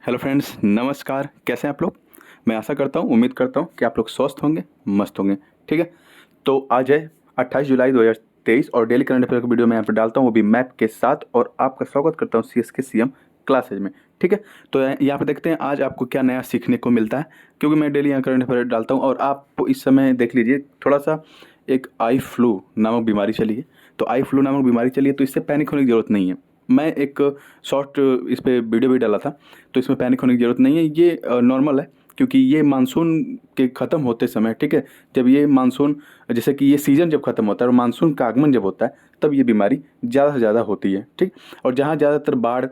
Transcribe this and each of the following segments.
Hello friends, नमस्कार। कैसे हैं आप लोग? मैं आशा करता हूँ, उम्मीद करता हूँ कि आप लोग स्वस्थ होंगे, मस्त होंगे। ठीक है। तो आज है 28 जुलाई 2023 और डेली करंट अफेयर का वीडियो मैं यहाँ पर डालता हूँ, वो भी मैप के साथ। और आपका स्वागत करता हूँ सीएस के सीएम क्लासेज में। ठीक है। तो यहाँ पे देखते हैं आज आपको क्या नया सीखने को मिलता है, क्योंकि मैं डेली यहाँ करंट अफेयर डालता हूँ। और आप इस समय देख लीजिए थोड़ा सा, एक आई फ्लू नामक बीमारी चली है। तो आई फ्लू नामक बीमारी चली है, तो इससे पैनिक होने की ज़रूरत नहीं है। मैं एक शॉर्ट इस पे वीडियो भी डाला था, तो इसमें पैनिक होने की ज़रूरत नहीं है। ये नॉर्मल है, क्योंकि ये मानसून के ख़त्म होते समय, ठीक है, जब ये मानसून, जैसे कि ये सीज़न जब ख़त्म होता है और मानसून का आगमन जब होता है, तब ये बीमारी ज़्यादा से ज़्यादा होती है। ठीक। और जहाँ ज़्यादातर बाढ़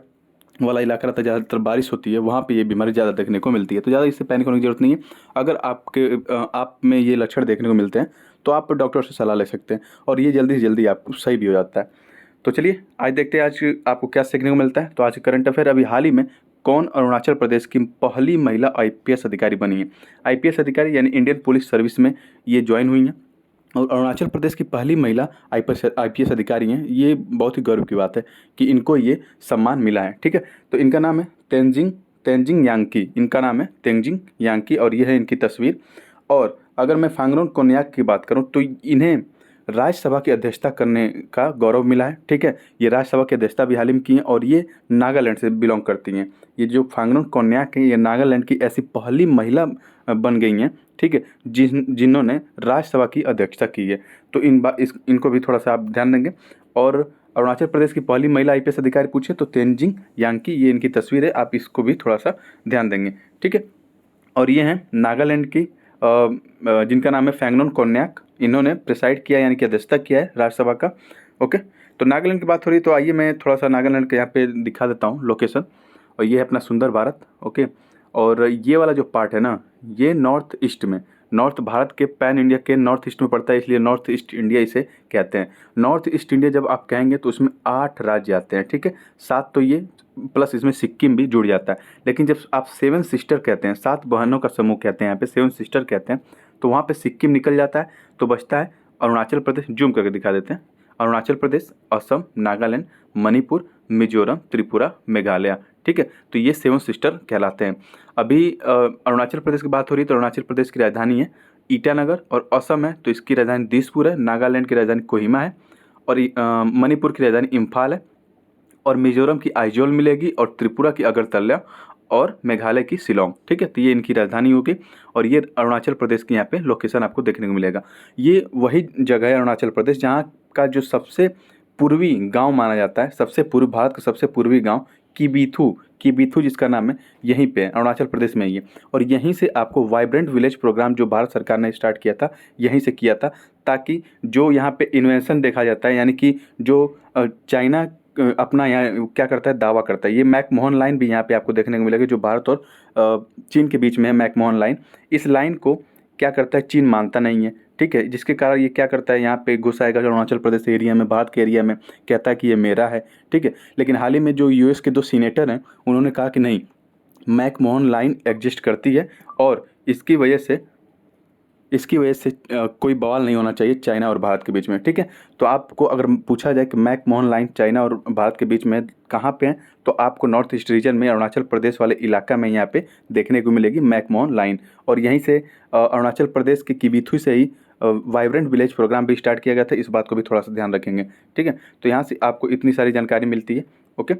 वाला इलाका रहता है, ज़्यादातर बारिश होती है, वहाँ पे ये बीमारी ज़्यादा देखने को मिलती है। तो ज़्यादा इससे पैनिक होने की ज़रूरत नहीं है। अगर आप में ये लक्षण देखने को मिलते हैं, तो आप डॉक्टर से सलाह ले सकते हैं, और ये जल्दी से जल्दी आपको सही भी हो जाता है। तो चलिए आज देखते हैं आज आपको क्या सीखने को मिलता है। तो आज करंट अफेयर, अभी हाल ही में कौन अरुणाचल प्रदेश की पहली महिला आईपीएस अधिकारी बनी है। आईपीएस अधिकारी यानी इंडियन पुलिस सर्विस में ये ज्वाइन हुई हैं, और अरुणाचल प्रदेश की पहली महिला आईपीएस अधिकारी हैं। ये बहुत ही गर्व की बात है कि इनको ये सम्मान मिला है। ठीक है। तो इनका नाम है तेंजिंग तेंजिंग यांकी। इनका नाम है तेंजिंग यांकी, और ये है इनकी तस्वीर। और अगर मैं फांगरोन कोन्याक की बात करूं, तो इन्हें राज्यसभा की अध्यक्षता करने का गौरव मिला है। ठीक है। ये राज्यसभा की अध्यक्षता भी हाल ही में की हैं, और ये नागालैंड से बिलोंग करती हैं। ये जो फांगरोन कोन्याक है, ये नागालैंड की ऐसी पहली महिला बन गई हैं, ठीक है, जिन्होंने राज्यसभा की अध्यक्षता की है। तो इनको भी थोड़ा सा आप ध्यान देंगे। और अरुणाचल प्रदेश की पहली महिला आईपीएस अधिकारी पूछे तो तेंजिंग यांकी, ये इनकी तस्वीर है, आप इसको भी थोड़ा सा ध्यान देंगे। ठीक है। और ये हैं नागालैंड की, जिनका नाम है फैंगनोन कोन्याक। इन्होंने प्रिसाइड किया यानी कि अध्यक्षता किया है राज्यसभा का। ओके। तो नागालैंड की बात हो रही, तो आइए मैं थोड़ा सा नागालैंड के यहाँ पे दिखा देता हूँ लोकेशन। और ये है अपना सुंदर भारत। ओके। और ये वाला जो पार्ट है ना, ये नॉर्थ ईस्ट में, नॉर्थ भारत के पैन इंडिया के नॉर्थ ईस्ट में पड़ता है, इसलिए नॉर्थ ईस्ट इंडिया इसे कहते हैं। नॉर्थ ईस्ट इंडिया जब आप कहेंगे तो उसमें 8 राज्य आते हैं। ठीक है। 7 तो ये, प्लस इसमें सिक्किम भी जुड़ जाता है। लेकिन जब आप 7 सिस्टर कहते हैं, 7 बहनों का समूह कहते हैं, यहाँ पे 7 सिस्टर कहते हैं, तो वहाँ पे सिक्किम निकल जाता है। तो बचता है अरुणाचल प्रदेश। जूम करके दिखा देते हैं। अरुणाचल प्रदेश, असम, नागालैंड, मणिपुर, मिजोरम, त्रिपुरा, मेघालय। ठीक है। तो ये 7 सिस्टर कहलाते हैं। अभी अरुणाचल प्रदेश की बात हो रही है, तो अरुणाचल प्रदेश की राजधानी है ईटानगर, और असम है तो इसकी राजधानी दिसपुर है, नागालैंड की राजधानी कोहिमा है, और मणिपुर की राजधानी इम्फाल है, और मिजोरम की आइजोल मिलेगी, और त्रिपुरा की अगरतला, और मेघालय की शिलोंग। ठीक है। तो ये इनकी राजधानी होगी, और ये अरुणाचल प्रदेश की यहाँ पे लोकेशन आपको देखने को मिलेगा। ये वही जगह है अरुणाचल प्रदेश जहाँ का जो सबसे पूर्वी गांव माना जाता है, सबसे पूर्व, भारत का सबसे पूर्वी गांव किबीथू, किबीथू जिसका नाम है, यहीं पे अरुणाचल प्रदेश में ही है। और यहीं से आपको वाइब्रेंट विलेज प्रोग्राम जो भारत सरकार ने स्टार्ट किया था, यहीं से किया था, ताकि जो यहाँ पे इन्वेंशन देखा जाता है, यानी कि जो चाइना अपना यहाँ क्या करता है, दावा करता है। ये मैकमोहन लाइन भी यहाँ पे आपको देखने को मिलेगी, जो भारत और चीन के बीच में है मैकमोहन लाइन। इस लाइन को क्या करता है, चीन मानता नहीं है। ठीक है। जिसके कारण ये क्या करता है, यहाँ पे घुस आएगा अरुणाचल प्रदेश एरिया में, भारत के एरिया में, कहता है कि ये मेरा है। ठीक है। लेकिन हाल ही में जो यूएस के 2 सीनेटर हैं, उन्होंने कहा कि नहीं, मैकमोहन लाइन एग्जिस्ट करती है, और इसकी वजह से कोई बवाल नहीं होना चाहिए चाइना और भारत के बीच में। ठीक है। तो आपको अगर पूछा जाए कि मैकमोहन लाइन चाइना और भारत के बीच में कहाँ पे है, तो आपको नॉर्थ ईस्ट रीजन में अरुणाचल प्रदेश वाले इलाका में यहाँ पे देखने को मिलेगी मैकमोहन लाइन। और यहीं से अरुणाचल प्रदेश के किबीथू से ही वाइब्रेंट विलेज प्रोग्राम भी स्टार्ट किया गया था। इस बात को भी थोड़ा सा ध्यान रखेंगे। ठीक है। तो यहाँ से आपको इतनी सारी जानकारी मिलती है। ओके।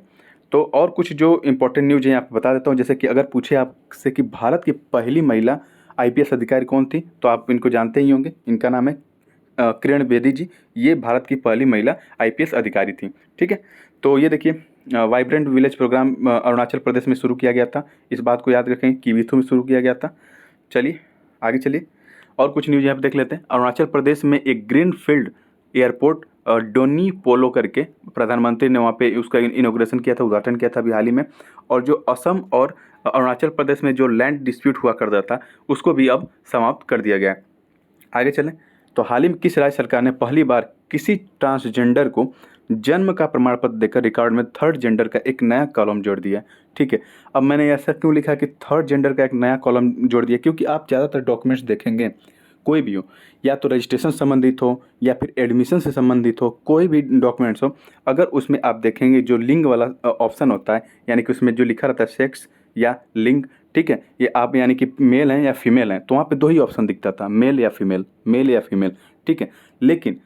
तो और कुछ जो इंपॉर्टेंट न्यूज़ है आपको बता देता हूँ। जैसे कि अगर पूछे आपसे कि भारत की पहली महिला आईपीएस अधिकारी कौन थी, तो आप इनको जानते ही होंगे। इनका नाम है किरण बेदी जी। ये भारत की पहली महिला आईपीएस अधिकारी थी। ठीक है। तो ये देखिए vibrant village programme Arunachal Pradesh में शुरू किया गया था। इस बात को याद रखें, किबीथू में शुरू किया गया था। चलिए आगे चलिए, और कुछ न्यूज़ यहाँ पे देख लेते हैं। अरुणाचल प्रदेश में एक ग्रीन फील्ड एयरपोर्ट डोनी पोलो करके प्रधानमंत्री ने वहाँ पे उसका इनॉग्रेशन किया था, उद्घाटन किया था अभी हाल ही में। और जो असम और अरुणाचल प्रदेश में जो लैंड डिस्प्यूट हुआ करता था, उसको भी अब समाप्त कर दिया गया है। आगे चलें, तो हाल ही में किस राज्य सरकार ने पहली बार किसी ट्रांसजेंडर को जन्म का प्रमाण पत्र देकर रिकॉर्ड में थर्ड जेंडर का एक नया कॉलम जोड़ दिया है। ठीक है। अब मैंने ऐसा क्यों लिखा कि थर्ड जेंडर का एक नया कॉलम जोड़ दिया, क्योंकि आप ज़्यादातर डॉक्यूमेंट्स देखेंगे, कोई भी हो, या तो रजिस्ट्रेशन संबंधित हो या फिर एडमिशन से संबंधित हो, कोई भी डॉक्यूमेंट्स हो, अगर उसमें आप देखेंगे जो लिंग वाला ऑप्शन होता है, यानी कि उसमें जो लिखा रहता है सेक्स या लिंग, ठीक है, ये आप यानी कि मेल हैं या फीमेल हैं, तो वहाँ पे दो ही ऑप्शन दिखता था, मेल या फीमेल, मेल या फीमेल, ठीक है। लेकिन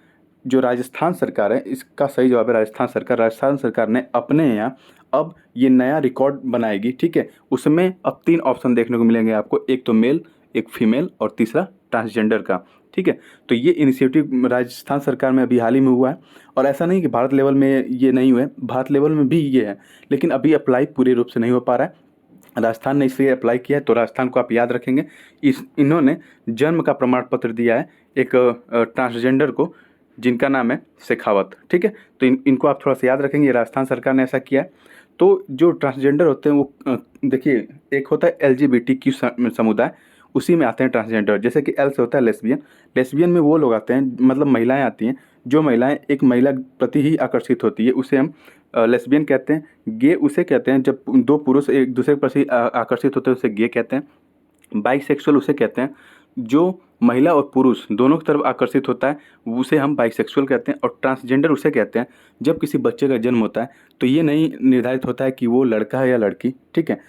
जो राजस्थान सरकार है, इसका सही जवाब है राजस्थान सरकार। राजस्थान सरकार ने अपने यहाँ अब ये नया रिकॉर्ड बनाएगी, ठीक है। उसमें अब 3 ऑप्शन देखने को मिलेंगे आपको, एक तो मेल, एक फीमेल और तीसरा ट्रांसजेंडर का, ठीक है। तो ये इनिशिएटिव राजस्थान सरकार में अभी हाल ही में हुआ है, और ऐसा नहीं कि भारत लेवल में ये नहीं हुआ है, भारत लेवल में भी ये है, लेकिन अभी अप्लाई पूरे रूप से नहीं हो पा रहा है। राजस्थान ने इसलिए अप्लाई किया है, तो राजस्थान को आप याद रखेंगे। इन्होंने जन्म का प्रमाण पत्र दिया है एक ट्रांसजेंडर को, जिनका नाम है शेखावत, ठीक है। तो इनको आप थोड़ा सा याद रखेंगे, राजस्थान सरकार ने ऐसा किया है। तो जो ट्रांसजेंडर होते हैं वो देखिए, एक होता है LGBTQ समुदाय, उसी में आते हैं ट्रांसजेंडर। जैसे कि L से होता है लेस्बियन, लेस्बियन में वो लोग आते हैं, मतलब महिलाएं आती हैं, जो महिलाएं एक महिला प्रति ही आकर्षित होती है, उसे हम लेस्बियन कहते हैं। गे उसे कहते हैं जब दो पुरुष एक दूसरे के प्रति आकर्षित होते हैं, उसे गे कहते हैं। बाइसेक्सुअल उसे कहते हैं जो महिला और पुरुष दोनों की तरफ आकर्षित होता है, उसे हम बाइसेक्सुअल कहते हैं। और ट्रांसजेंडर उसे कहते हैं जब किसी बच्चे का जन्म होता है तो ये नहीं निर्धारित होता है कि वो लड़का है या लड़की, ठीक है।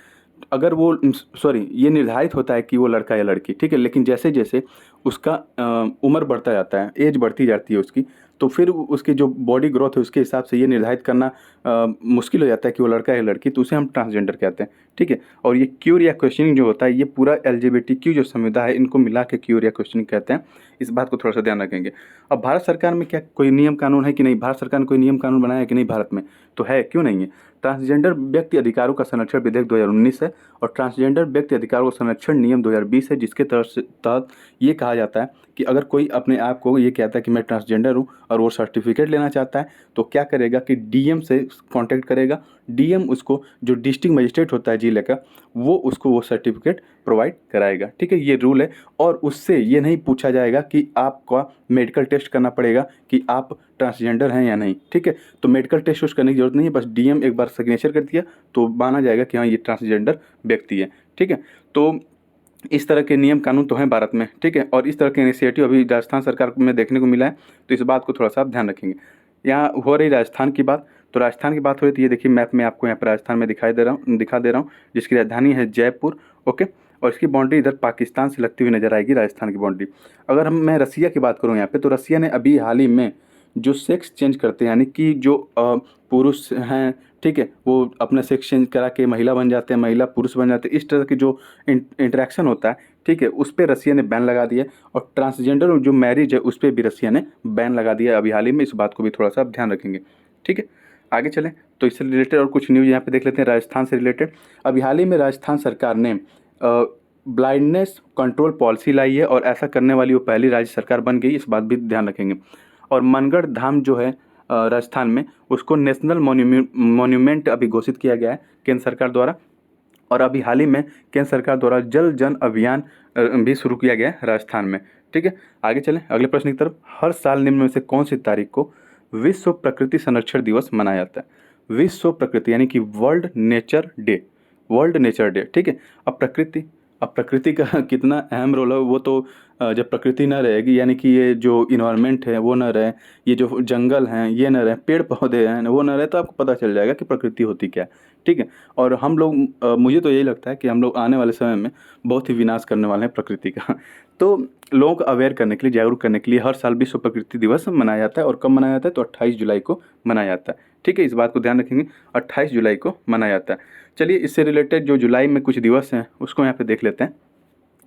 अगर वो ये निर्धारित होता है कि वो लड़का या लड़की, ठीक है, लेकिन जैसे जैसे उसका उम्र बढ़ता जाता है, एज बढ़ती जाती है उसकी, तो फिर उसकी जो बॉडी ग्रोथ है उसके हिसाब से ये निर्धारित करना मुश्किल हो जाता है कि वो लड़का है या लड़की, तो उसे हम ट्रांसजेंडर कहते हैं, ठीक है। और ये क्यूर या क्वेश्चनिंग जो होता है, ये पूरा LGBTQ जो समुदाय है इनको मिला के क्यूर या क्वेश्चनिंग कहते हैं। इस बात को थोड़ा सा ध्यान रखेंगे। अब भारत सरकार में क्या कोई नियम कानून है कि नहीं, भारत सरकार ने कोई नियम कानून बनाया है कि नहीं भारत में, तो है, क्यों नहीं है। ट्रांसजेंडर व्यक्ति अधिकारों का संरक्षण विधेयक 2019 है, और ट्रांसजेंडर व्यक्ति अधिकारों का संरक्षण नियम 2020 है, जिसके तहत ये कहा जाता है कि अगर कोई अपने आप को ये कहता है कि मैं ट्रांसजेंडर हूँ और वो सर्टिफिकेट लेना चाहता है, तो क्या करेगा कि DM से कांटेक्ट करेगा। DM उसको, जो डिस्ट्रिक्ट मजिस्ट्रेट होता है जिले का, वो उसको वो सर्टिफिकेट प्रोवाइड कराएगा, ठीक है। ये रूल है, और उससे ये नहीं पूछा जाएगा कि आपका मेडिकल टेस्ट करना पड़ेगा कि आप ट्रांसजेंडर हैं या नहीं, ठीक है। तो मेडिकल टेस्ट करने की जरूरत नहीं है, बस DM एक बार सिग्नेचर कर दिया तो माना जाएगा कि हाँ ये ट्रांसजेंडर व्यक्ति है, ठीक है। तो इस तरह के नियम कानून तो हैं भारत में, ठीक है। और इस तरह के इनिशिएटिव अभी राजस्थान सरकार में देखने को मिला है, तो इस बात को थोड़ा सा आप ध्यान रखेंगे। यहाँ हो रही राजस्थान की बात, तो राजस्थान की बात हो रही, तो ये देखिए मैप में आपको यहाँ पर राजस्थान में दिखा दे रहा हूँ, जिसकी राजधानी है जयपुर, ओके। और इसकी बाउंड्री इधर पाकिस्तान से लगती हुई नजर आएगी, राजस्थान की बाउंड्री। अगर मैं रसिया की बात करूँ यहाँ पे, तो रसिया ने अभी हाल ही में जो सेक्स चेंज करते हैं, यानी कि जो पुरुष हैं, ठीक है, वो अपना सेक्स चेंज करा के महिला बन जाते हैं, महिला पुरुष बन जाते हैं, इस तरह की जो इंटरेक्शन होता है, ठीक है, उस पर रसिया ने बैन लगा दिया। और ट्रांसजेंडर जो मैरिज है उस पर भी रसिया ने बैन लगा दिया अभी हाल ही में। इस बात को भी थोड़ा सा आप ध्यान रखेंगे, ठीक है। आगे चलें तो इससे रिलेटेड और कुछ न्यूज़ यहाँ पे देख लेते हैं राजस्थान से रिलेटेड। अभी हाल ही में राजस्थान सरकार ने ब्लाइंडनेस कंट्रोल पॉलिसी लाई है, और ऐसा करने वाली वो पहली राज्य सरकार बन गई, इस बात भी ध्यान रखेंगे। और मनगढ़ धाम जो है राजस्थान में, उसको नेशनल मॉन्यूमेंट अभी घोषित किया गया है केंद्र सरकार द्वारा। और अभी हाल ही में केंद्र सरकार द्वारा जल जन अभियान भी शुरू किया गया है राजस्थान में, ठीक है। आगे चलें अगले प्रश्न की तरफ। हर साल निम्न में से कौन सी तारीख को विश्व प्रकृति संरक्षण दिवस मनाया जाता है। विश्व प्रकृति यानी कि world nature day, world nature day, ठीक है। अब प्रकृति का कितना अहम रोल है वो तो जब प्रकृति न रहेगी, यानी कि ये जो इन्वायरमेंट है वो न रहे, ये जो जंगल हैं ये न रहे, पेड़ पौधे हैं वो न रहे, तो आपको पता चल जाएगा कि प्रकृति होती क्या है, ठीक है। और हम लोग मुझे तो यही लगता है कि हम लोग आने वाले समय में बहुत ही विनाश करने वाले हैं प्रकृति का। तो लोगों को अवेयर करने के लिए, जागरूक करने के लिए हर साल विश्व प्रकृति दिवस मनाया जाता है। और कब मनाया जाता है, तो 28 जुलाई को मनाया जाता है, ठीक है। इस बात को ध्यान रखेंगे, 28 जुलाई को मनाया जाता है। चलिए इससे रिलेटेड जो जुलाई में कुछ दिवस हैं उसको यहाँ पे देख लेते हैं।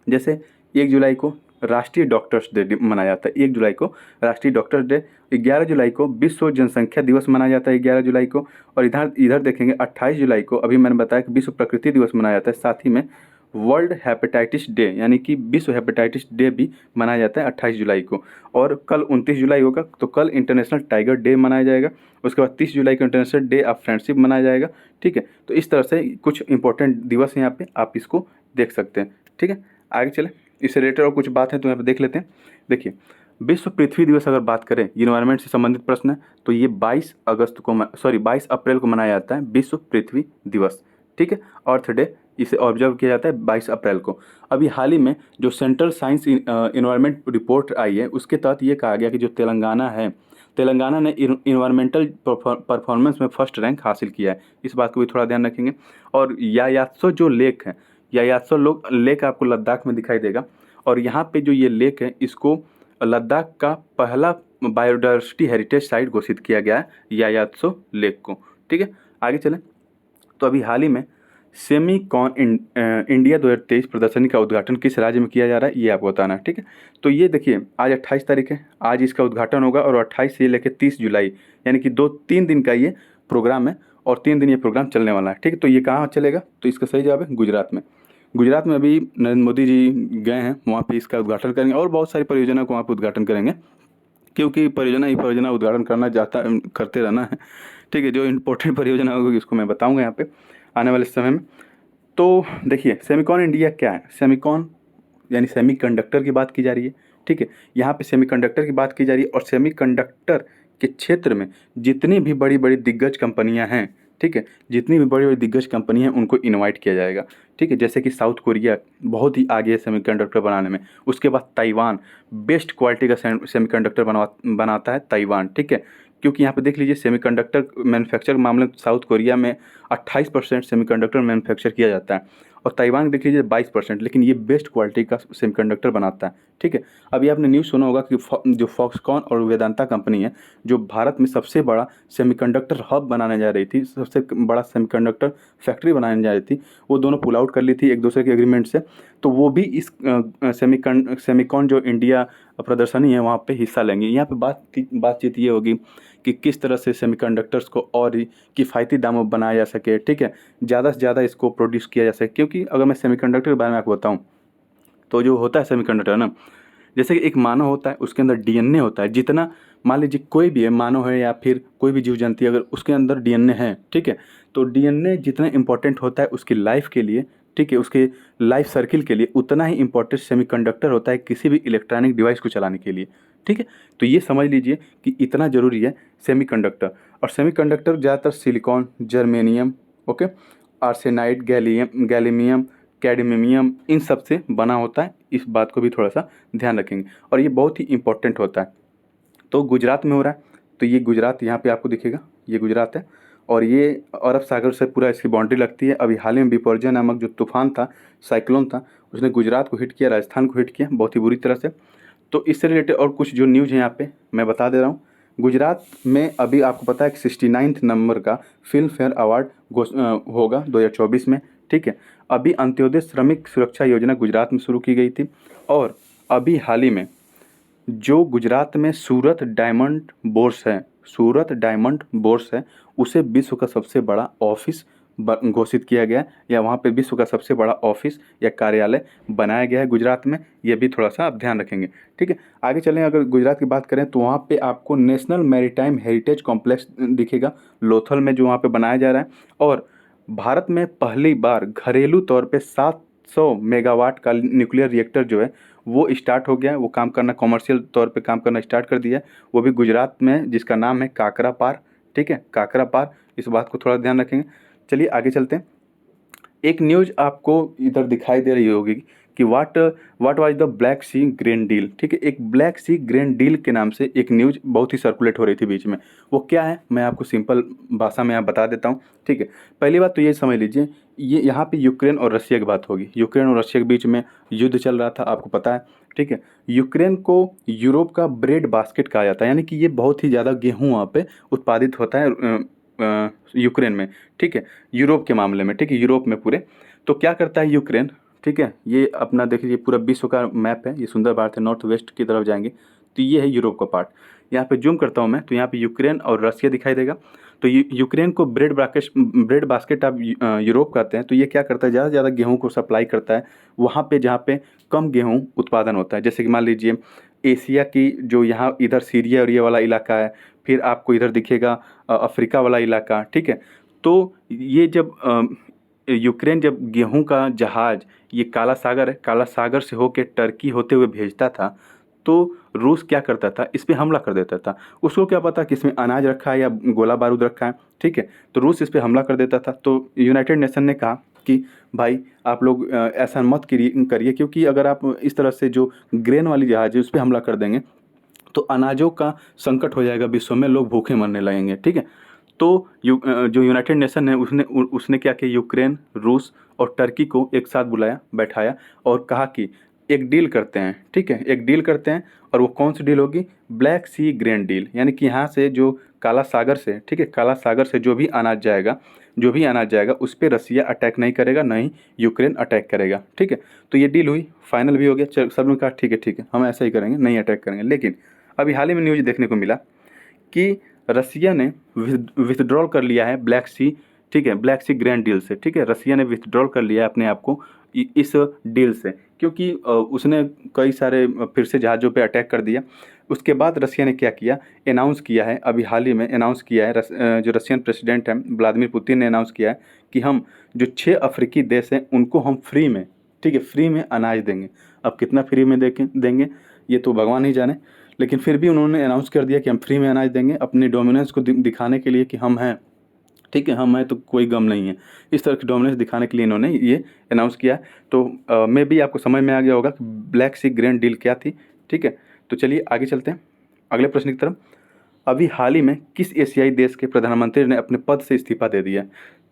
जैसे 1 जुलाई को राष्ट्रीय डॉक्टर्स डे मनाया जाता है, 1 जुलाई को राष्ट्रीय डॉक्टर्स डे। 11 जुलाई को विश्व जनसंख्या दिवस मनाया जाता है, 11 जुलाई को। और इधर देखेंगे 28 जुलाई को अभी मैंने बताया कि विश्व प्रकृति दिवस मनाया जाता है। साथ ही में वर्ल्ड हेपेटाइटिस डे यानी कि विश्व हेपेटाइटिस डे भी मनाया जाता है 28 जुलाई को। और कल 29 जुलाई होगा, तो कल इंटरनेशनल टाइगर डे मनाया जाएगा। उसके बाद 30 जुलाई को इंटरनेशनल डे ऑफ फ्रेंडशिप मनाया जाएगा, ठीक है। तो इस तरह से कुछ इंपॉर्टेंट दिवस हैं यहाँ पे, आप इसको देख सकते हैं, ठीक है। आगे चले, इससे रिलेटेड और कुछ बात है तो यहाँ पे देख लेते हैं। देखिए विश्व पृथ्वी दिवस अगर बात करें, इन्वायरमेंट से संबंधित प्रश्न है, तो ये 22 अप्रैल को मनाया जाता है विश्व पृथ्वी दिवस, ठीक है। अर्थ डे इसे ऑब्जर्व किया जाता है 22 अप्रैल को। अभी हाल ही में जो सेंट्रल साइंस इन्वायरमेंट रिपोर्ट आई है उसके तहत ये कहा गया कि जो तेलंगाना है, तेलंगाना ने इन्वायरमेंटल परफॉर्मेंस में फर्स्ट रैंक हासिल किया है, इस बात को भी थोड़ा ध्यान रखेंगे। और यायात्सो जो लेक है, यायात्सो लेक आपको लद्दाख में दिखाई देगा, और यहाँ पे जो ये लेक है इसको लद्दाख का पहला बायोडाइवर्सिटी हेरिटेज साइट घोषित किया गया है, यायात्सो लेक को। ठीक है, आगे चलें। तो अभी हाल ही में सेमीकॉन इंडिया 2023 प्रदर्शनी का उद्घाटन किस राज्य में किया जा रहा है, ये आपको बताना है। ठीक है, तो ये देखिए आज 28 तारीख है, आज इसका उद्घाटन होगा, और 28 से लेकर 30 जुलाई यानी कि 2-3 दिन का ये प्रोग्राम है, और 3 दिन ये प्रोग्राम चलने वाला है। ठीक है, तो ये कहाँ चलेगा, तो इसका सही जवाब है गुजरात में। गुजरात में अभी नरेंद्र मोदी जी गए हैं, वहाँ पे इसका उद्घाटन करेंगे, और बहुत सारी परियोजना को वहाँ पर उद्घाटन करेंगे, क्योंकि परियोजना उद्घाटन करते रहना है। ठीक है, जो इम्पोर्टेंट परियोजना होगी उसको मैं बताऊँगा यहाँ पे आने वाले समय में। तो देखिए सेमिकॉन इंडिया क्या है, सेमिकॉन यानी सेमीकंडक्टर की बात की जा रही है। ठीक है, यहाँ पे सेमीकंडक्टर की बात की जा रही है, और सेमीकंडक्टर के क्षेत्र में जितनी भी बड़ी बड़ी दिग्गज कंपनियां हैं, ठीक है, जितनी भी बड़ी बड़ी दिग्गज कंपनियां हैं उनको इनवाइट किया जाएगा। ठीक है, जैसे कि साउथ कोरिया बहुत ही आगे है सेमीकंडक्टर बनाने में, उसके बाद ताइवान बेस्ट क्वालिटी का सेमीकंडक्टर बनाता है ताइवान। ठीक है, क्योंकि यहाँ पे देख लीजिए सेमीकंडक्टर मैन्युफैक्चर के मामले में साउथ कोरिया में 28% सेमीकंडक्टर मैन्युफैक्चर किया जाता है, और ताइवान देख लीजिए 22%, लेकिन ये बेस्ट क्वालिटी का सेमीकंडक्टर बनाता है। ठीक है, अभी आपने न्यूज़ सुना होगा कि जो फॉक्सकॉन और वेदांता कंपनी है, जो भारत में सबसे बड़ा सेमीकंडक्टर हब बनाने जा रही थी, सबसे बड़ा सेमीकंडक्टर फैक्ट्री बनाने जा रही थी, वो दोनों पुल आउट कर ली थी एक दूसरे के एग्रीमेंट से, तो वो भी इस सेमीकॉन जो इंडिया प्रदर्शनी है वहाँ पे हिस्सा लेंगे। यहाँ पे बातचीत ये होगी कि किस तरह से सेमीकंडक्टर्स को और ही किफ़ायती दामों में बनाया जा सके। ठीक है, ज़्यादा से ज़्यादा इसको प्रोड्यूस किया जा सके, क्योंकि अगर मैं सेमीकंडक्टर के बारे में आपको बताऊँ तो जो होता है सेमीकंडक्टर ना, जैसे कि एक मानव होता है, उसके अंदर डीएनए होता है, जितना मान लीजिए कोई भी है, मानव है या फिर कोई भी जीव जंतु, अगर उसके अंदर डीएनए है, ठीक है, तो डीएनए जितना इंपॉर्टेंट होता है उसकी लाइफ के लिए, ठीक है, उसके लाइफ सर्किल के लिए, उतना ही इंपॉर्टेंट सेमीकंडक्टर होता है किसी भी इलेक्ट्रॉनिक डिवाइस को चलाने के लिए। ठीक है, तो ये समझ लीजिए कि इतना ज़रूरी है सेमीकंडक्टर। और सेमीकंडक्टर ज़्यादातर silicon, germanium, okay, arsenide, gallium, cadmium, इन सब से बना होता है, इस बात को भी थोड़ा सा ध्यान रखेंगे, और ये बहुत ही इंपॉर्टेंट होता है। तो गुजरात में हो रहा है, तो ये गुजरात यहाँ पे आपको दिखेगा, ये गुजरात है, और ये अरब सागर से पूरा इसकी बाउंड्री लगती है। अभी हाल ही में बिपरजॉय नामक जो तूफान था, साइक्लोन था, उसने गुजरात को हिट किया, राजस्थान को हिट किया बहुत ही बुरी तरह से। तो इससे रिलेटेड और कुछ जो न्यूज़ है यहाँ पे मैं बता दे रहा हूँ। गुजरात में अभी आपको पता है कि 69 नंबर का फिल्म फेयर अवार्ड होगा 2024 में। ठीक है, अभी अंत्योदय श्रमिक सुरक्षा योजना गुजरात में शुरू की गई थी, और अभी हाल ही में जो गुजरात में सूरत डायमंड बोर्स है, उसे विश्व का सबसे बड़ा ऑफिस घोषित किया गया है, या वहाँ पे विश्व का सबसे बड़ा ऑफिस या कार्यालय बनाया गया है गुजरात में। ये भी थोड़ा सा आप ध्यान रखेंगे। ठीक है, आगे चलें, अगर गुजरात की बात करें तो वहाँ पे आपको नेशनल मैरीटाइम हेरिटेज कॉम्प्लेक्स दिखेगा लोथल में, जो वहाँ पे बनाया जा रहा है, और भारत में पहली बार घरेलू तौर पे 700 मेगावाट का न्यूक्लियर रिएक्टर जो है वो स्टार्ट हो गया है, वो काम करना, कॉमर्शियल तौर पे काम करना स्टार्ट कर दिया है, वो भी गुजरात में, जिसका नाम है काकरापार। ठीक है, काकरापार, इस बात को थोड़ा ध्यान रखेंगे। चलिए आगे चलते हैं। एक न्यूज़ आपको इधर दिखाई दे रही होगी कि what was the Black Sea grain deal. ठीक है, एक ब्लैक सी ग्रेन डील के नाम से एक न्यूज़ बहुत ही सर्कुलेट हो रही थी बीच में, वो क्या है मैं आपको सिंपल भाषा में यहाँ बता देता हूँ। ठीक है, पहली बात तो ये समझ लीजिए, ये यहाँ पे यूक्रेन और रशिया की बात होगी। यूक्रेन और रशिया के बीच में युद्ध चल रहा था, आपको पता है। ठीक है, यूक्रेन को यूरोप का ब्रेड बास्केट कहा जाता है, यानी कि ये बहुत ही ज़्यादा गेहूँ वहाँ पे उत्पादित होता है यूक्रेन में। ठीक है, यूरोप के मामले में, ठीक है, यूरोप में पूरे। तो क्या करता है यूक्रेन, ठीक है, ये अपना देख लीजिए पूरा विश्व का मैप है, ये सुंदर भारत है, नॉर्थ वेस्ट की तरफ जाएंगे तो ये है यूरोप का पार्ट। यहाँ पे जूम करता हूँ मैं, तो यहाँ पे यूक्रेन और रशिया दिखाई देगा। तो यूक्रेन को ब्रेड बास्केट आप यूरोप कहते हैं। तो ये क्या करता है, ज़्यादा से ज़्यादा गेहूँ को सप्लाई करता है वहाँ पे जहाँ पे कम गेहूँ उत्पादन होता है। जैसे कि मान लीजिए एशिया की जो यहाँ इधर सीरिया और ये वाला इलाका है, फिर आपको इधर दिखेगा अफ्रीका वाला इलाका। ठीक है, तो ये जब यूक्रेन जब गेहूं का जहाज़, ये काला सागर है, काला सागर से होके टर्की होते हुए भेजता था, तो रूस क्या करता था, इस पे हमला कर देता था। उसको क्या पता कि इसमें अनाज रखा है या गोला बारूद रखा है। ठीक है, तो रूस इस पे हमला कर देता था। तो यूनाइटेड नेशन ने कहा कि भाई आप लोग ऐसा मत करिए, क्योंकि अगर आप इस तरह से जो ग्रेन वाली जहाज़ है उस पर हमला कर देंगे तो अनाजों का संकट हो जाएगा विश्व में, लोग भूखे मरने लगेंगे। ठीक है, तो जो यूनाइटेड नेशन है उसने क्या किया, यूक्रेन, रूस और टर्की को एक साथ बुलाया, बैठाया और कहा कि एक डील करते हैं। ठीक है, एक डील करते हैं, और वो कौन सी डील होगी, ब्लैक सी ग्रेन डील, यानी कि यहाँ से जो काला सागर से, ठीक है, काला सागर से जो भी अनाज जाएगा, उस पर रसिया अटैक नहीं करेगा, ना ही यूक्रेन अटैक करेगा। ठीक है, तो ये डील हुई, फाइनल भी हो गया, सब ने कहा ठीक है हम ऐसा ही करेंगे, नहीं अटैक करेंगे। लेकिन अभी हाल ही में न्यूज़ देखने को मिला कि रसिया ने विथड्रॉल कर लिया है ब्लैक सी, ठीक है, ब्लैक सी ग्रैंड डील से। ठीक है, रसिया ने विथड्रॉल कर लिया है अपने आप को इस डील से, क्योंकि उसने कई सारे फिर से जहाज़ों पे अटैक कर दिया। उसके बाद रसिया ने क्या किया, अनाउंस किया है, अभी हाल ही में अनाउंस किया है, जो रशियन प्रेसिडेंट हैं व्लादिमीर पुतिन ने अनाउंस किया है कि हम जो 6 अफ्रीकी देश हैं उनको हम फ्री में, ठीक है, फ्री में अनाज देंगे। अब कितना फ्री में देंगे ये तो भगवान ही जाने, लेकिन फिर भी उन्होंने अनाउंस कर दिया कि हम फ्री में अनाज देंगे, अपने डोमिनेंस को दिखाने के लिए कि हम हैं, ठीक है, हम हैं तो कोई गम नहीं है। इस तरह की डोमिनेंस दिखाने के लिए इन्होंने ये अनाउंस किया। तो मे भी आपको समझ में आ गया होगा कि ब्लैक सी ग्रैंड डील क्या थी। ठीक है, तो चलिए आगे चलते हैं अगले प्रश्न की तरफ। अभी हाल ही में किस एशियाई देश के प्रधानमंत्री ने अपने पद से इस्तीफा दे दिया?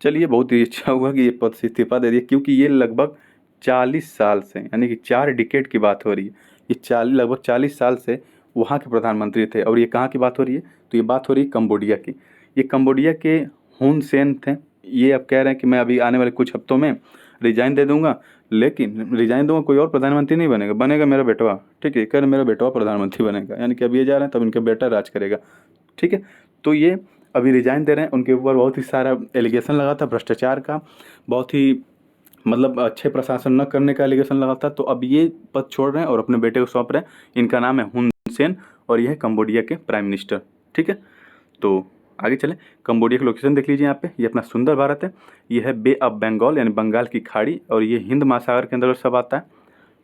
चलिए, बहुत ही अच्छा हुआ कि ये पद से इस्तीफा दे दिया, क्योंकि ये लगभग 40 साल से, यानी कि 4 डिकेड की बात हो रही है, ये लगभग 40 साल से वहाँ के प्रधानमंत्री थे। और ये कहाँ की बात हो रही है, तो ये बात हो रही है कंबोडिया की। ये कंबोडिया के हुन सेन थे। ये अब कह रहे हैं कि मैं अभी आने वाले कुछ हफ्तों में रिजाइन दे दूंगा, लेकिन रिजाइन दूंगा, कोई और प्रधानमंत्री नहीं बनेगा, बनेगा मेरा बेटवा। ठीक है, कह रहे मेरा बेटवा प्रधानमंत्री बनेगा, यानी कि अब ये जा रहे हैं तब इनका बेटा राज करेगा। ठीक है, तो ये अभी रिजाइन दे रहे हैं। उनके ऊपर बहुत ही सारा एलिगेशन लगा था भ्रष्टाचार का, बहुत ही मतलब अच्छे प्रशासन न करने का एलिगेशन लगा था। तो अब ये पद छोड़ रहे हैं और अपने बेटे को सौंप रहे हैं। इनका नाम है हुन सेन और यह है कंबोडिया के प्राइम मिनिस्टर। ठीक है, तो आगे चलें। कंबोडिया की लोकेशन देख लीजिए यहाँ पे, ये अपना सुंदर भारत है, ये है बे ऑफ बंगाल यानी बंगाल की खाड़ी, और ये हिंद महासागर के अंदर सब आता है।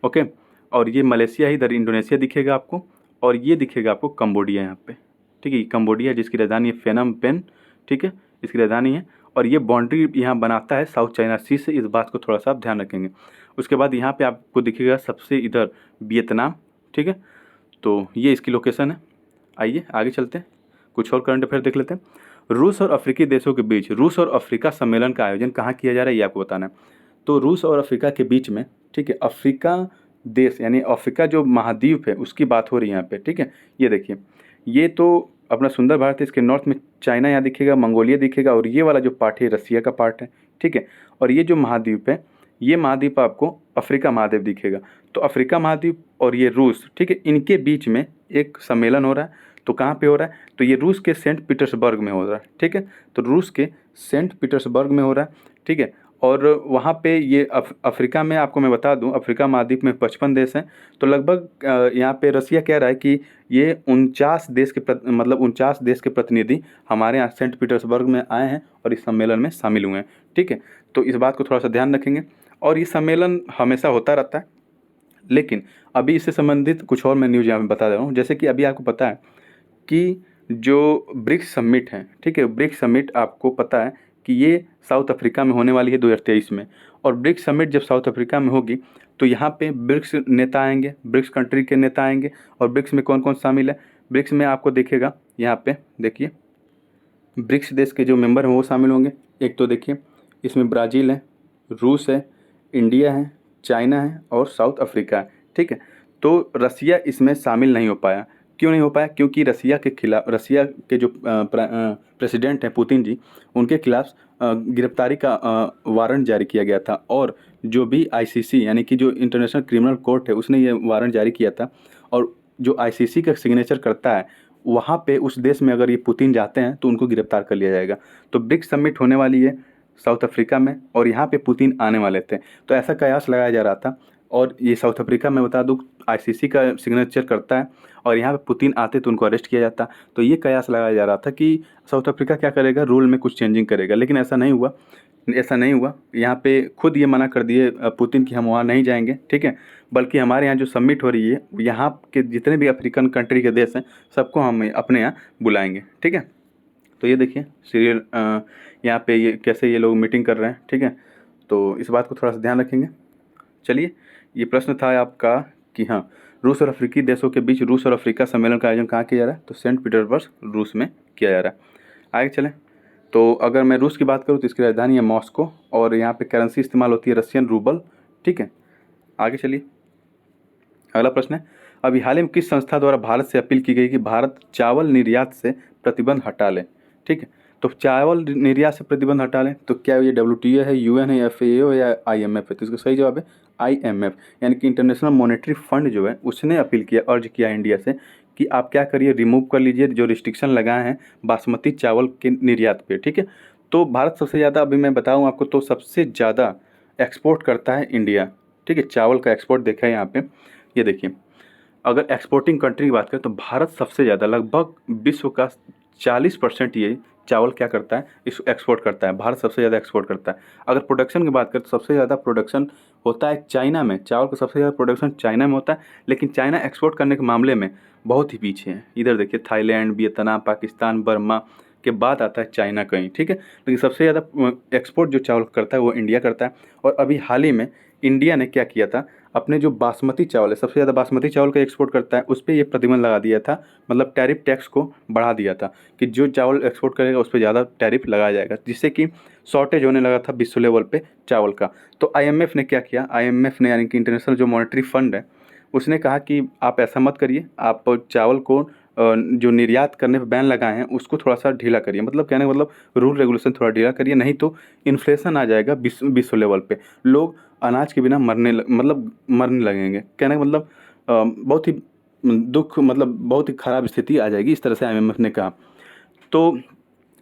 ओके, और ये मलेशिया ही, इधर इंडोनेशिया दिखेगा आपको, और ये दिखेगा आपको कंबोडिया यहाँ पे। ठीक है, कंबोडिया जिसकी राजधानी है फेनम पेन। ठीक है, इसकी राजधानी है, और ये बाउंड्री यहाँ बनाता है साउथ चाइना सी से, इस बात को थोड़ा सा आप ध्यान रखेंगे। उसके बाद यहाँ पे आपको दिखेगा सबसे इधर वियतनाम। ठीक है, तो ये इसकी लोकेशन है। आइए आगे चलते हैं, कुछ और करंट अफेयर देख लेते हैं। रूस और अफ्रीकी देशों के बीच रूस और अफ्रीका सम्मेलन का आयोजन कहाँ किया जा रहा है, ये आपको बताना है। तो रूस और अफ्रीका के बीच में, ठीक है, अफ्रीका देश यानी अफ्रीका जो महाद्वीप है उसकी बात हो रही है यहाँ पे। ठीक है, ये देखिए, ये तो अपना सुंदर भारत है, इसके नॉर्थ में चाइना यहाँ दिखेगा, मंगोलिया दिखेगा, और ये वाला जो पार्ट है रसिया का पार्ट है। ठीक है, और ये जो महाद्वीप है, ये महाद्वीप आपको अफ्रीका महाद्वीप दिखेगा। तो अफ्रीका महाद्वीप और ये रूस, ठीक है, इनके बीच में एक सम्मेलन हो रहा है। तो कहाँ पे हो रहा है, तो ये रूस के सेंट पीटर्सबर्ग में हो रहा है। ठीक है, तो रूस के सेंट पीटर्सबर्ग में हो रहा है। ठीक है, और वहाँ पे ये अफ्रीका में आपको मैं बता दूं, अफ्रीका महाद्वीप में 55 देश हैं। तो लगभग यहाँ पे रसिया कह रहा है कि ये 49 देश के मतलब 49 देश के प्रतिनिधि हमारे यहाँ सेंट पीटर्सबर्ग में आए हैं और इस सम्मेलन में शामिल हुए हैं। ठीक है, तो इस बात को थोड़ा सा ध्यान रखेंगे। और ये सम्मेलन हमेशा होता रहता है, लेकिन अभी इससे संबंधित कुछ और मैं न्यूज़ यहाँ पे बता दे रहा हूँ। जैसे कि अभी आपको पता है कि जो ब्रिक्स समिट है, ठीक है, ब्रिक्स समिट आपको पता है कि ये साउथ अफ्रीका में होने वाली है 2023 में। और ब्रिक्स समिट जब साउथ अफ्रीका में होगी तो यहाँ पे ब्रिक्स नेता आएंगे, ब्रिक्स कंट्री के नेता आएंगे। और ब्रिक्स में कौन कौन शामिल है, ब्रिक्स में आपको दिखेगा यहाँ पे, देखिए ब्रिक्स देश के जो मेंबर हैं वो शामिल होंगे। एक तो देखिए इसमें ब्राज़ील है, रूस है, इंडिया है, चाइना है और साउथ अफ्रीका है। ठीक है, तो रसिया इसमें शामिल नहीं हो पाया। क्यों नहीं हो पाया, क्योंकि रसिया के खिलाफ, रसिया के जो प्रेसिडेंट हैं पुतिन जी, उनके खिलाफ गिरफ्तारी का वारंट जारी किया गया था। और जो भी आईसीसी यानी कि जो इंटरनेशनल क्रिमिनल कोर्ट है उसने ये वारंट जारी किया था। और जो आईसीसी का सिग्नेचर करता है वहाँ पे उस देश में अगर ये पुतिन जाते हैं तो उनको गिरफ्तार कर लिया जाएगा। तो ब्रिक्स समिट होने वाली है साउथ अफ्रीका में और यहाँ पे पुतिन आने वाले थे, तो ऐसा कयास लगाया जा रहा था। और ये साउथ अफ्रीका में बता दूँ आईसीसी का सिग्नेचर करता है और यहाँ पे पुतिन आते तो उनको अरेस्ट किया जाता। तो ये कयास लगाया जा रहा था कि साउथ अफ्रीका क्या करेगा, रूल में कुछ चेंजिंग करेगा, लेकिन ऐसा नहीं हुआ। यहाँ पे खुद ये मना कर दिए पुतिन कि हम वहाँ नहीं जाएंगे। ठीक है, बल्कि हमारे यहाँ जो समिट हो रही है यहाँ के जितने भी अफ्रीकन कंट्री के देश हैं सबको हम अपने यहाँ बुलाएंगे। ठीक है, तो ये देखिए सीरियल यहाँ पे ये कैसे ये लोग मीटिंग कर रहे हैं। ठीक है, तो इस बात को थोड़ा सा ध्यान रखेंगे। चलिए, ये प्रश्न था आपका कि हाँ, रूस और अफ्रीकी देशों के बीच रूस और अफ्रीका सम्मेलन का आयोजन कहाँ किया जा रहा है? तो सेंट पीटर्सबर्ग रूस में किया जा रहा है। आगे चलें तो अगर मैं रूस की बात करूँ तो इसकी राजधानी है मॉस्को और यहाँ पे करेंसी इस्तेमाल होती है रशियन रूबल। ठीक है, आगे चलिए। अगला प्रश्न है, अभी हाल ही में किस संस्था द्वारा भारत से अपील की गई कि भारत चावल निर्यात से प्रतिबंध हटा ले? ठीक है, तो चावल निर्यात से प्रतिबंध हटा लें तो क्या ये WTO है, UN है, FAO या IMF है? तो इसका सही जवाब है IMF, यानी कि इंटरनेशनल मॉनेटरी फंड जो है उसने अपील किया, अर्ज किया इंडिया से कि आप क्या करिए, रिमूव कर लीजिए जो रिस्ट्रिक्शन लगाए हैं बासमती चावल के निर्यात पे। ठीक है, तो भारत सबसे ज़्यादा, अभी मैं बताऊँ आपको, तो सबसे ज़्यादा एक्सपोर्ट करता है इंडिया। ठीक है, चावल का एक्सपोर्ट देखा है यहाँ पे, ये देखिए, अगर एक्सपोर्टिंग कंट्री की बात करें तो भारत सबसे ज़्यादा, लगभग विश्व का 40% ये चावल क्या करता है, इस एक्सपोर्ट करता है। भारत सबसे ज़्यादा एक्सपोर्ट करता है। अगर प्रोडक्शन की बात करें तो सबसे ज़्यादा प्रोडक्शन होता है चाइना में, चावल का सबसे ज़्यादा प्रोडक्शन चाइना में होता है, लेकिन चाइना एक्सपोर्ट करने के मामले में बहुत ही पीछे है। इधर देखिए, थाईलैंड, वियतनाम, पाकिस्तान, बर्मा के बाद आता है चाइना कहीं। ठीक है, लेकिन सबसे ज़्यादा एक्सपोर्ट जो चावल करता है वो इंडिया करता है। और अभी हाल ही में इंडिया ने क्या किया था, अपने जो बासमती चावल है, सबसे ज़्यादा बासमती चावल का एक्सपोर्ट करता है, उस पर ये प्रतिबंध लगा दिया था, मतलब टैरिफ टैक्स को बढ़ा दिया था कि जो चावल एक्सपोर्ट करेगा उस पर ज़्यादा टैरिफ लगाया जाएगा, जिससे कि शॉर्टेज होने लगा था विश्व लेवल पे चावल का। तो IMF ने क्या किया, IMF ने यानी कि इंटरनेशनल जो मॉनेटरी फंड है उसने कहा कि आप ऐसा मत करिए, आप चावल को जो निर्यात करने पर बैन लगाए हैं उसको थोड़ा सा ढीला करिए, मतलब कहने का मतलब रूल रेगुलेशन थोड़ा ढीला करिए, नहीं तो इन्फ्लेशन आ जाएगा विश्व लेवल पे, लोग अनाज के बिना मतलब मरने लगेंगे। कहने का मतलब बहुत ही दुख, मतलब बहुत ही ख़राब स्थिति आ जाएगी, इस तरह से IMF ने कहा। तो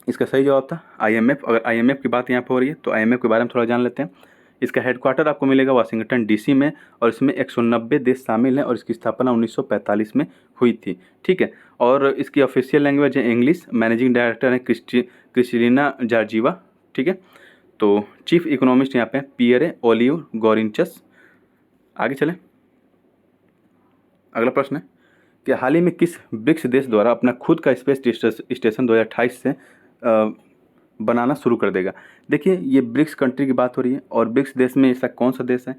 इसका सही जवाब था IMF। अगर IMF की बात यहाँ पर हो रही है तो IMF के बारे में थोड़ा जान लेते हैं। इसका हेडक्वार्टर आपको मिलेगा वाशिंगटन DC में और इसमें 190 देश शामिल हैं और इसकी स्थापना 1945 में हुई थी। ठीक है, और इसकी ऑफिशियल लैंग्वेज है इंग्लिश। मैनेजिंग डायरेक्टर है क्रिस्टलिना जॉर्जिवा। ठीक है, तो चीफ इकोनॉमिस्ट यहाँ पे पियरे ओलिव गॉरिंचस। आगे चलें, अगला प्रश्न है कि हाल ही में किस ब्रिक्स देश द्वारा अपना खुद का स्पेस स्टेशन 2028 से बनाना शुरू कर देगा? देखिए, ये ब्रिक्स कंट्री की बात हो रही है और ब्रिक्स देश में ऐसा कौन सा देश है,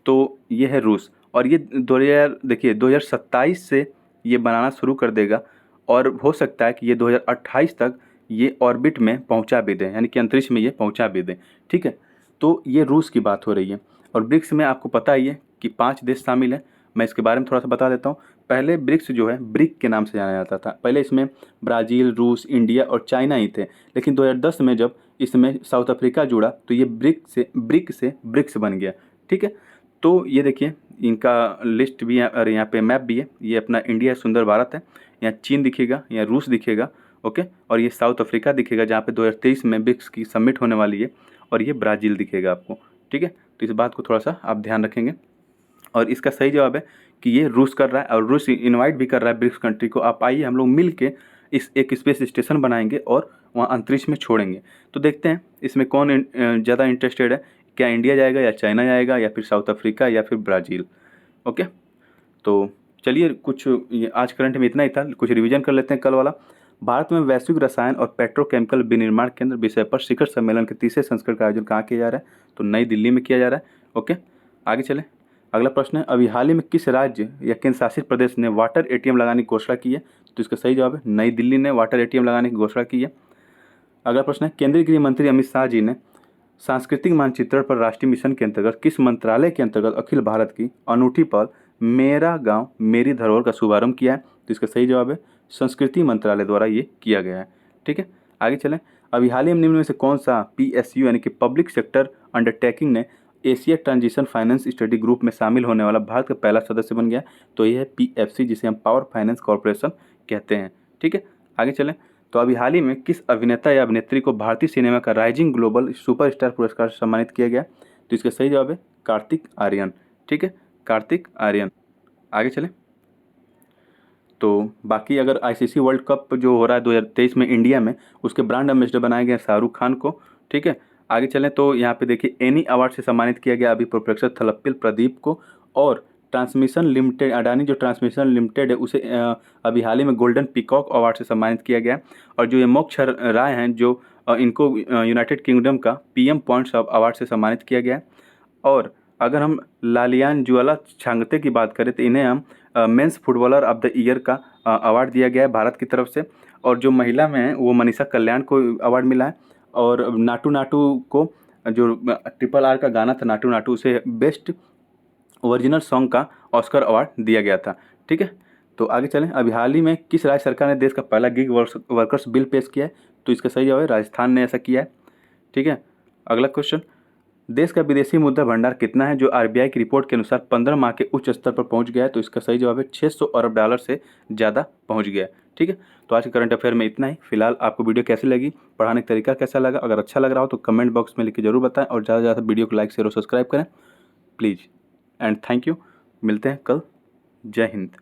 तो ये है रूस। और ये 2027 से ये बनाना शुरू कर देगा और हो सकता है कि ये 2028 तक ये ऑर्बिट में पहुंचा भी दें, यानी कि अंतरिक्ष में ये पहुंचा भी दें। ठीक है, तो ये रूस की बात हो रही है। और ब्रिक्स में आपको पता ही है कि 5 देश शामिल हैं। मैं इसके बारे में थोड़ा सा बता देता हूँ। पहले ब्रिक्स जो है ब्रिक के नाम से जाना जाता था। पहले इसमें ब्राज़ील, रूस, इंडिया और चाइना ही थे, लेकिन 2010 में जब इसमें साउथ अफ्रीका जुड़ा तो ये ब्रिक से ब्रिक्स बन गया। ठीक है, तो ये देखिए, इनका लिस्ट भी है और यहाँ पे मैप भी है। ये अपना इंडिया सुंदर भारत है, यहाँ चीन दिखेगा, यहाँ रूस दिखेगा, ओके, और ये साउथ अफ्रीका दिखेगा जहाँ पे 2023 में ब्रिक्स की समिट होने वाली है, और ये ब्राज़ील दिखेगा आपको। ठीक है, तो इस बात को थोड़ा सा आप ध्यान रखेंगे। और इसका सही जवाब है कि ये रूस कर रहा है और रूस इनवाइट भी कर रहा है ब्रिक्स कंट्री को, आप आइए हम लोग मिल के इस एक स्पेस स्टेशन बनाएंगे और वहाँ अंतरिक्ष में छोड़ेंगे। तो देखते हैं इसमें कौन ज़्यादा इंटरेस्टेड है, क्या इंडिया जाएगा या चाइना जाएगा या फिर साउथ अफ्रीका या फिर ब्राज़ील। ओके, तो चलिए आज करंट में इतना ही था, कुछ रिवीजन कर लेते हैं कल वाला। भारत में वैश्विक रसायन और पेट्रोकेमिकल विनिर्माण केंद्र विषय पर शिखर सम्मेलन के 30वें संस्करण का आयोजन कहाँ किया जा रहा है? तो नई दिल्ली में किया जा रहा है। ओके, आगे चलें। अगला प्रश्न है, अभी हाल ही में किस राज्य या केंद्र शासित प्रदेश ने वाटर ATM लगाने की घोषणा की है? तो इसका सही जवाब है नई दिल्ली ने वाटर ATM लगाने की घोषणा की है। अगला प्रश्न है, केंद्रीय गृह मंत्री अमित शाह जी ने सांस्कृतिक मानचित्रण पर राष्ट्रीय मिशन के अंतर्गत किस मंत्रालय के अंतर्गत अखिल भारत की अनूठी पहल मेरा गांव मेरी धरोहर का शुभारंभ किया है? तो इसका सही जवाब है संस्कृति मंत्रालय द्वारा ये किया गया है। ठीक है, आगे चलें। अभी हाल ही में निम्न में से कौन सा PSU यानी कि पब्लिक सेक्टर अंडरटेकिंग ने Asia transition finance study group में शामिल होने वाला भारत का पहला सदस्य बन गया? तो ये है PFC, जिसे हम पावर फाइनेंस कॉरपोरेशन कहते हैं। ठीक है, आगे चलें। तो अभी हाल ही में किस अभिनेता या अभिनेत्री को भारतीय सिनेमा का राइजिंग ग्लोबल सुपरस्टार पुरस्कार से सम्मानित किया गया? तो इसका सही जवाब है कार्तिक आर्यन। ठीक है, कार्तिक आर्यन। आगे चलें। तो बाकी अगर ICC वर्ल्ड कप जो हो रहा है 2023 में इंडिया में, उसके ब्रांड एम्बेसडर बनाए गए शाहरुख खान को। ठीक है, आगे चलें तो यहाँ पे देखिए एनी अवार्ड से सम्मानित किया गया अभी प्रोफेसर थलप्पिल प्रदीप को। और ट्रांसमिशन लिमिटेड, अडानी जो ट्रांसमिशन लिमिटेड है उसे अभी हाल ही में गोल्डन पीकॉक अवार्ड से सम्मानित किया गया। और जो ये मोक्ष राय हैं इनको यूनाइटेड किंगडम का PM पॉइंट्स अवार्ड से सम्मानित किया गया। और अगर हम लालियान जुआला छांगते की बात करें तो इन्हें हम men's footballer of the year का अवार्ड दिया गया है भारत की तरफ से। और जो महिला में है वो मनीषा कल्याण को अवार्ड मिला है। और नाटू नाटू को, जो ट्रिपल आर का गाना था नाटू नाटू, उसे बेस्ट ओरिजिनल सॉन्ग का ऑस्कर अवार्ड दिया गया था। ठीक है, तो आगे चलें। अभी हाल ही में किस राज्य सरकार ने देश का पहला गिग वर्कर्स बिल पेश किया है? तो इसका सही जवाब है राजस्थान ने ऐसा किया है। ठीक है, अगला क्वेश्चन, देश का विदेशी मुद्रा भंडार कितना है जो आरबीआई की रिपोर्ट के अनुसार 15 माह के उच्च स्तर पर पहुंच गया है? तो इसका सही जवाब है 600 अरब डॉलर से ज़्यादा पहुंच गया है। ठीक है, तो आज के करंट अफेयर में इतना ही। फिलहाल आपको वीडियो कैसी लगी, पढ़ाने का तरीका कैसा लगा? अगर अच्छा लग रहा हो तो कमेंट बॉक्स में लिख के जरूर बताएं और ज़्यादा से ज़्यादा वीडियो को लाइक शेयर और सब्सक्राइब करें प्लीज़। एंड थैंक यू, मिलते हैं कल। जय हिंद।